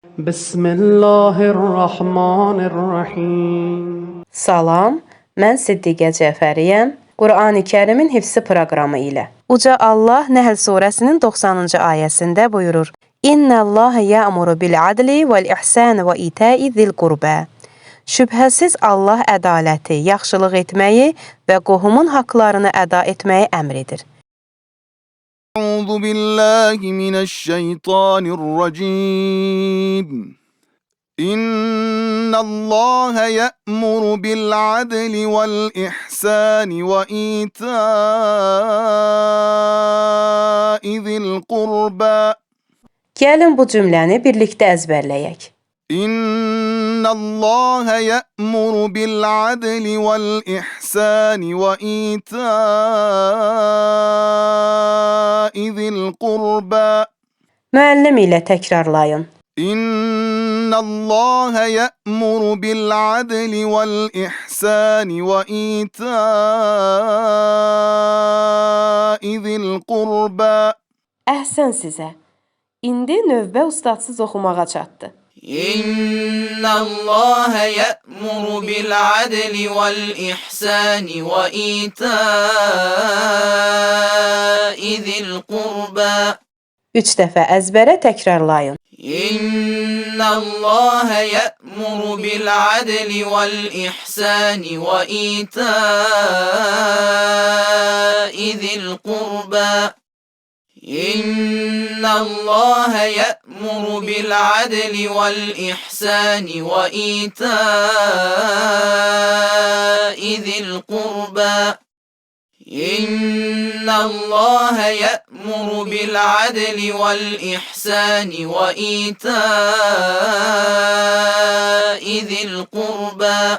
بسم الله الرحمن الرحيم. Salam, mən Siddiqə Cəfəriyəm. Qurani Kərimin hifzi proqramı ilə. Uca Allah Nəhl surəsinin 90-cı ayəsində buyurur: İnnəllaha ya'muru bil adli vel ihsan və ita'i zil qurbə. Şübhəsiz Allah ədaləti, yaxşılıq etməyi və qohumun haqlarını əda etməyi əmr edir. أعوذ بالله من الشيطان الرجيم إن الله يأمر بالعدل والإحسان وإيتاء ذي القربى Gəlin bu cümləni birlikdə əzbərləyək. إن الله يأمر بالعدل والإحسان وإيتاء ذي القربى Müəllim ilə təkrarlayın. إن الله يأمر بالعدل والإحسان وإيتاء ذي القربى Əhsən sizə. İndi növbə ustadsız oxumağa çatdı. إن الله يأمر بالعدل والإحسان وإيتاء ذي القربى 3 dəfə əzbərə təkrarlayın. إن الله يأمر بالعدل والإحسان وإيتاء ذي القربى إن الله يأمر بالعدل والإحسان وإيتاء ذي القربى إن الله يأمر بالعدل والإحسان وإيتاء ذي القربى